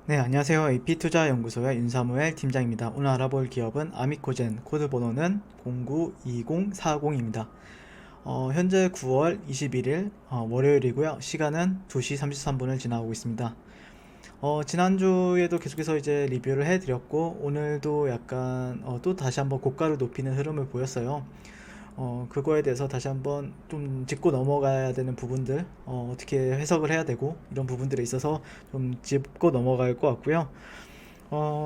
네, 안녕하세요. AP투자연구소의 윤사무엘 팀장입니다. 오늘 알아볼 기업은 아미코젠, 코드 번호는 092040입니다. 현재 9월 21일 월요일이고요. 시간은 2시 33분을 지나고 있습니다. 지난주에도 계속해서 이제 리뷰를 해드렸고, 오늘도 약간 또 다시 한번 고가를 높이는 흐름을 보였어요. 그거에 대해서 다시 한번 좀 짚고 넘어가야 되는 부분들, 어떻게 해석을 해야 되고, 이런 부분들에 있어서 좀 짚고 넘어갈 것 같고요.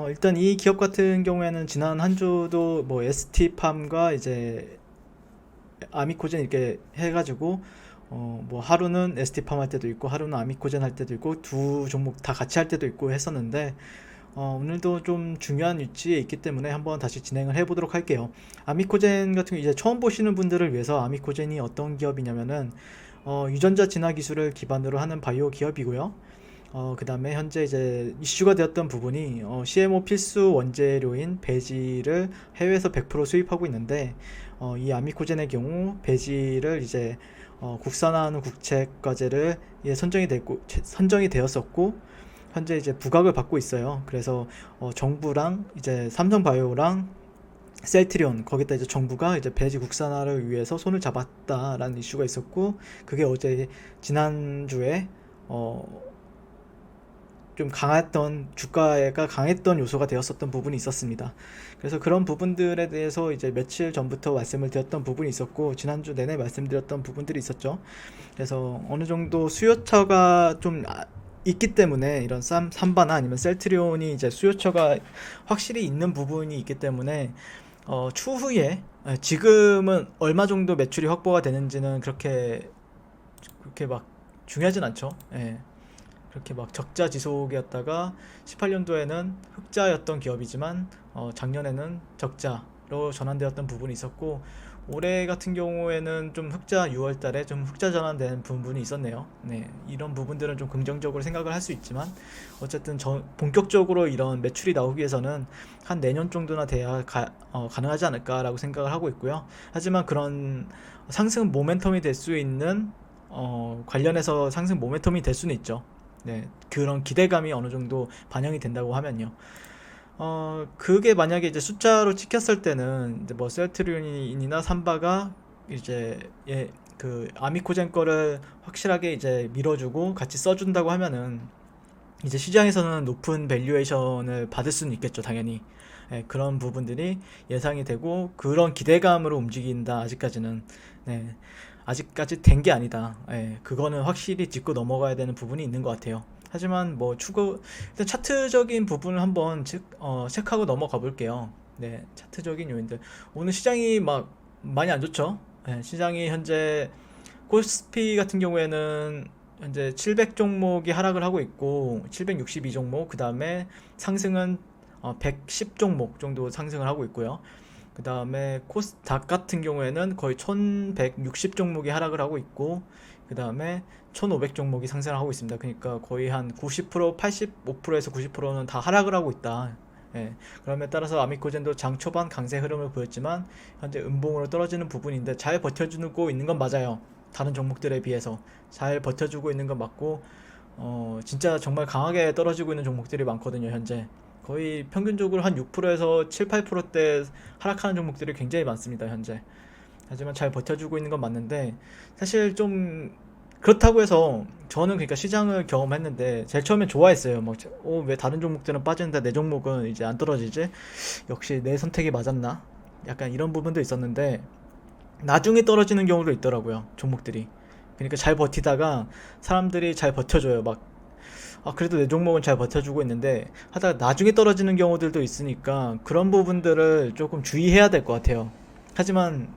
일단 이 기업 같은 경우에는 지난 한 주도 뭐 ST팜과 이제 아미코젠 이렇게 해가지고, 뭐 하루는 ST팜 할 때도 있고, 하루는 아미코젠 할 때도 있고, 두 종목 다 같이 할 때도 있고 했었는데, 오늘도 좀 중요한 위치에 있기 때문에 한번 다시 진행을 해보도록 할게요. 아미코젠 같은 경우 이제 처음 보시는 분들을 위해서 아미코젠이 어떤 기업이냐면은 유전자 진화 기술을 기반으로 하는 바이오 기업이고요. 그 다음에 현재 이제 이슈가 되었던 부분이 CMO 필수 원재료인 배지를 해외에서 100% 수입하고 있는데 이 아미코젠의 경우 배지를 이제 국산화하는 국책 과제를 선정이 되었었고 현재 이제 부각을 받고 있어요. 그래서 정부랑 이제 삼성바이오랑 셀트리온 거기다 이제 정부가 이제 배지 국산화를 위해서 손을 잡았다라는 이슈가 있었고 그게 어제 지난주에 좀 강했던 주가가 강했던 요소가 되었었던 부분이 있었습니다. 그래서 그런 부분들에 대해서 이제 며칠 전부터 말씀을 드렸던 부분이 있었고 지난주 내내 말씀드렸던 부분들이 있었죠. 그래서 어느 정도 수요처가 좀 있기 때문에 이런 삼바나 아니면 셀트리온이 이제 수요처가 확실히 있는 부분이 있기 때문에 추후에 지금은 얼마 정도 매출이 확보가 되는지는 그렇게 막 중요하진 않죠. 예. 그렇게 막 적자 지속이었다가 18년도에는 흑자였던 기업이지만 작년에는 적자로 전환되었던 부분이 있었고 올해 같은 경우에는 좀 흑자 6월 달에 좀 흑자 전환된 부분이 있었네요. 네, 이런 부분들은 좀 긍정적으로 생각을 할 수 있지만 어쨌든 본격적으로 이런 매출이 나오기 위해서는 한 내년 정도나 돼야 가능하지 않을까라고 생각을 하고 있고요. 하지만 그런 상승 모멘텀이 될 수 있는 관련해서 상승 모멘텀이 될 수는 있죠. 네, 그런 기대감이 어느 정도 반영이 된다고 하면요. 그게 만약에 이제 숫자로 찍혔을 때는 이제 뭐 셀트리온이나 삼바가 이제 그 아미코젠 거를 확실하게 이제 밀어주고 같이 써준다고 하면은 이제 시장에서는 높은 밸류에이션을 받을 수는 있겠죠, 당연히. 예, 그런 부분들이 예상이 되고 그런 기대감으로 움직인다. 아직까지는 네, 아직까지 된 게 아니다. 예, 그거는 확실히 짚고 넘어가야 되는 부분이 있는 것 같아요. 하지만 뭐 일단 차트적인 부분을 한번 체크하고 넘어가 볼게요. 네, 차트적인 요인들. 오늘 시장이 막 많이 안 좋죠. 예, 시장이 현재 코스피 같은 경우에는 현재 700 종목이 하락을 하고 있고 762 종목 그 다음에 상승은 110 종목 정도 상승을 하고 있고요. 그 다음에 코스닥 같은 경우에는 거의 1160 종목이 하락을 하고 있고 그 다음에 1500 종목이 상승을 하고 있습니다. 그러니까 거의 한 90%, 85%에서 90%는 다 하락을 하고 있다. 예, 그럼에 따라서 아미코젠도 장 초반 강세 흐름을 보였지만 현재 음봉으로 떨어지는 부분인데 잘 버텨주고 있는 건 맞아요. 다른 종목들에 비해서 잘 버텨주고 있는 건 맞고 진짜 정말 강하게 떨어지고 있는 종목들이 많거든요. 현재 거의 평균적으로 한 6%에서 7, 8%대 하락하는 종목들이 굉장히 많습니다. 현재 하지만 잘 버텨주고 있는 건 맞는데 사실 좀 그렇다고 해서 저는 그러니까 시장을 경험했는데 제일 처음엔 좋아했어요. 왜 다른 종목들은 빠지는데 내 종목은 이제 안 떨어지지? 역시 내 선택이 맞았나? 약간 이런 부분도 있었는데 나중에 떨어지는 경우도 있더라고요. 종목들이. 그러니까 잘 버티다가 사람들이 잘 버텨줘요. 그래도 내 종목은 잘 버텨주고 있는데 하다가 나중에 떨어지는 경우들도 있으니까 그런 부분들을 조금 주의해야 될 것 같아요. 하지만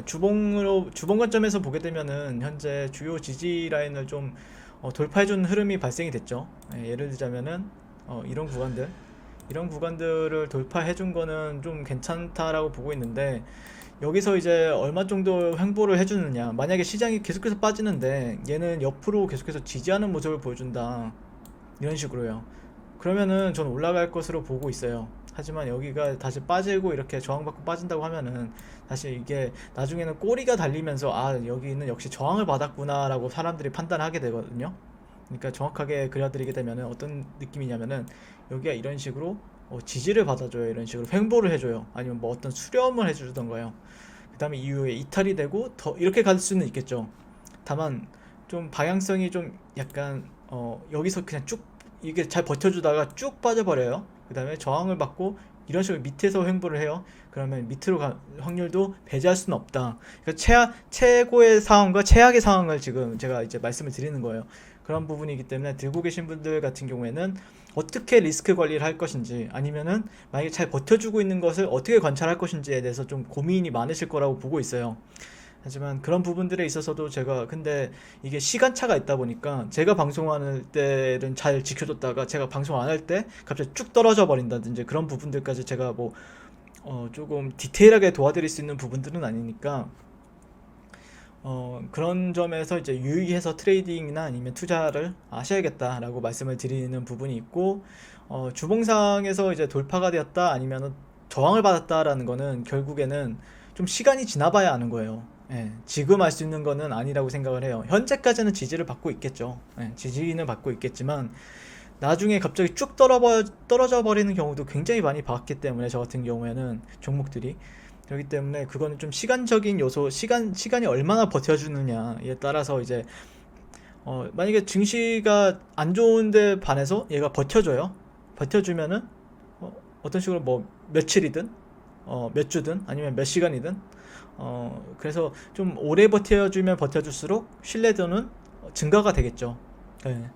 주봉 관점에서 보게 되면은 현재 주요 지지 라인을 좀 돌파해주는 흐름이 발생이 됐죠. 예를 들자면은 이런 구간들을 돌파해준 거는 좀 괜찮다라고 보고 있는데 여기서 이제 얼마 정도 횡보를 해주느냐. 만약에 시장이 계속해서 빠지는데 얘는 옆으로 계속해서 지지하는 모습을 보여준다. 이런 식으로요. 그러면은 전 올라갈 것으로 보고 있어요. 하지만 여기가 다시 빠지고 이렇게 저항받고 빠진다고 하면은 사실 이게 나중에는 꼬리가 달리면서 여기는 역시 저항을 받았구나 라고 사람들이 판단하게 되거든요. 그러니까 정확하게 그려드리게 되면은 어떤 느낌이냐면은 여기가 이런 식으로 지지를 받아줘요. 이런 식으로 횡보를 해줘요. 아니면 뭐 어떤 수렴을 해주던 거예요. 그 다음에 이후에 이탈이 되고 더 이렇게 갈 수는 있겠죠. 다만 좀 방향성이 좀 약간 여기서 그냥 쭉 이게 잘 버텨주다가 쭉 빠져버려요. 그 다음에 저항을 받고 이런 식으로 밑에서 횡보를 해요. 그러면 밑으로 갈 확률도 배제할 수는 없다. 그러니까 최고의 상황과 최악의 상황을 지금 제가 이제 말씀을 드리는 거예요. 그런 부분이기 때문에 들고 계신 분들 같은 경우에는 어떻게 리스크 관리를 할 것인지, 아니면은 만약에 잘 버텨주고 있는 것을 어떻게 관찰할 것인지에 대해서 좀 고민이 많으실 거라고 보고 있어요. 하지만 그런 부분들에 있어서도 제가 근데 이게 시간차가 있다 보니까 제가 방송할 때는 잘 지켜줬다가 제가 방송 안 할 때 갑자기 쭉 떨어져 버린다든지 그런 부분들까지 제가 뭐 조금 디테일하게 도와드릴 수 있는 부분들은 아니니까 그런 점에서 이제 유의해서 트레이딩이나 아니면 투자를 하셔야겠다라고 말씀을 드리는 부분이 있고, 주봉상에서 이제 돌파가 되었다 아니면 저항을 받았다라는 거는 결국에는 좀 시간이 지나봐야 아는 거예요. 예, 지금 알 수 있는 거는 아니라고 생각을 해요. 현재까지는 지지를 받고 있겠죠. 예, 지지는 받고 있겠지만 나중에 갑자기 쭉 떨어져 버리는 경우도 굉장히 많이 봤기 때문에, 저 같은 경우에는 종목들이 그렇기 때문에 그거는 좀 시간적인 요소, 시간이 얼마나 버텨주느냐에 따라서 이제 만약에 증시가 안 좋은데 반해서 얘가 버텨줘요. 버텨주면은 어떤 식으로 뭐 며칠이든 몇 주든 아니면 몇 시간이든 그래서 좀 오래 버텨주면 버텨줄수록 신뢰도는 증가가 되겠죠. 네.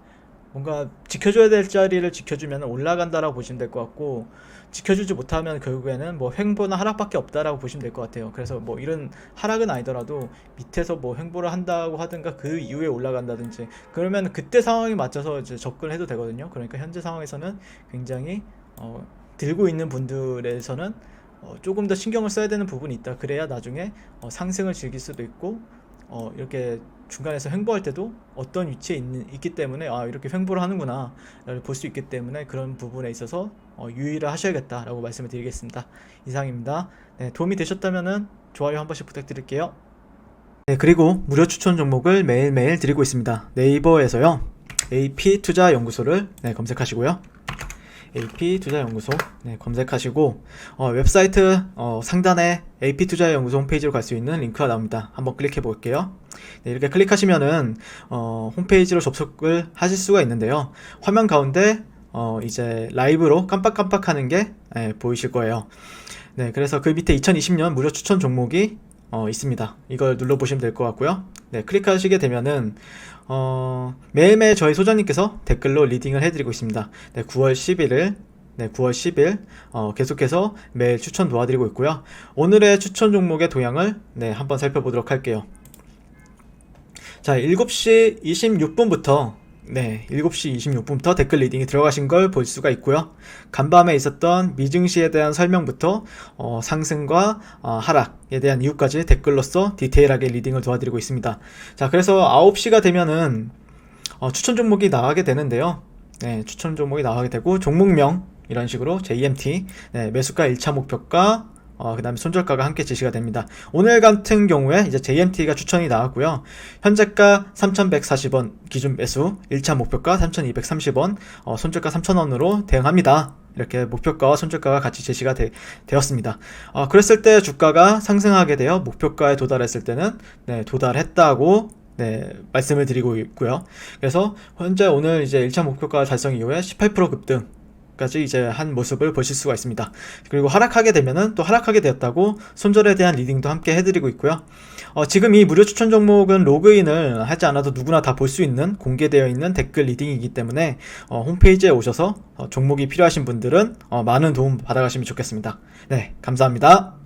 뭔가 지켜줘야 될 자리를 지켜주면 올라간다라고 보시면 될 것 같고, 지켜주지 못하면 결국에는 뭐 횡보나 하락밖에 없다라고 보시면 될 것 같아요. 그래서 뭐 이런 하락은 아니더라도 밑에서 뭐 횡보를 한다고 하든가 그 이후에 올라간다든지 그러면 그때 상황에 맞춰서 이제 접근을 해도 되거든요. 그러니까 현재 상황에서는 굉장히 들고 있는 분들에서는 조금 더 신경을 써야 되는 부분이 있다. 그래야 나중에 상승을 즐길 수도 있고 이렇게 중간에서 횡보할 때도 어떤 위치에 있기 때문에 이렇게 횡보를 하는구나 라를 볼 수 있기 때문에 그런 부분에 있어서 유의를 하셔야겠다라고 말씀을 드리겠습니다. 이상입니다. 네, 도움이 되셨다면 좋아요 한 번씩 부탁드릴게요. 네, 그리고 무료 추천 종목을 매일매일 드리고 있습니다. 네이버에서요, AP투자연구소를 검색하시고요. AP투자연구소 검색하시고 웹사이트 상단에 AP투자연구소 홈페이지로 갈 수 있는 링크가 나옵니다. 한번 클릭해 볼게요. 네, 이렇게 클릭하시면은 홈페이지로 접속을 하실 수가 있는데요. 화면 가운데 이제 라이브로 깜빡깜빡 하는 게 보이실 거예요. 네, 그래서 그 밑에 2020년 무료 추천 종목이 있습니다. 이걸 눌러보시면 될 것 같고요. 네, 클릭하시게 되면은 매일매일 저희 소장님께서 댓글로 리딩을 해드리고 있습니다. 네, 9월 10일 계속해서 매일 추천 도와드리고 있고요. 오늘의 추천 종목의 도형을 한번 살펴보도록 할게요. 자, 7시 26분부터 7시 26분부터 댓글 리딩이 들어가신 걸 볼 수가 있고요. 간밤에 있었던 미증시에 대한 설명부터 상승과 하락에 대한 이유까지 댓글로서 디테일하게 리딩을 도와드리고 있습니다. 자, 그래서 9시가 되면은 추천 종목이 나가게 되는데요. 추천 종목이 나가게 되고 종목명 이런 식으로 JMT 매수가 1차 목표가 그 다음에 손절가가 함께 제시가 됩니다. 오늘 같은 경우에 이제 JMT가 추천이 나왔고요. 현재가 3,140원 기준 매수, 1차 목표가 3,230원, 손절가 3,000원으로 대응합니다. 이렇게 목표가와 손절가가 같이 제시가 되었습니다. 그랬을 때 주가가 상승하게 되어 목표가에 도달했을 때는 도달했다고 말씀을 드리고 있고요. 그래서 현재 오늘 이제 1차 목표가 달성 이후에 18% 급등 까지 이제 한 모습을 보실 수가 있습니다. 그리고 하락하게 되면은 또 하락하게 되었다고 손절에 대한 리딩도 함께 해드리고 있고요. 지금 이 무료 추천 종목은 로그인을 하지 않아도 누구나 다 볼 수 있는 공개되어 있는 댓글 리딩이기 때문에 홈페이지에 오셔서 종목이 필요하신 분들은 많은 도움 받아가시면 좋겠습니다. 네, 감사합니다.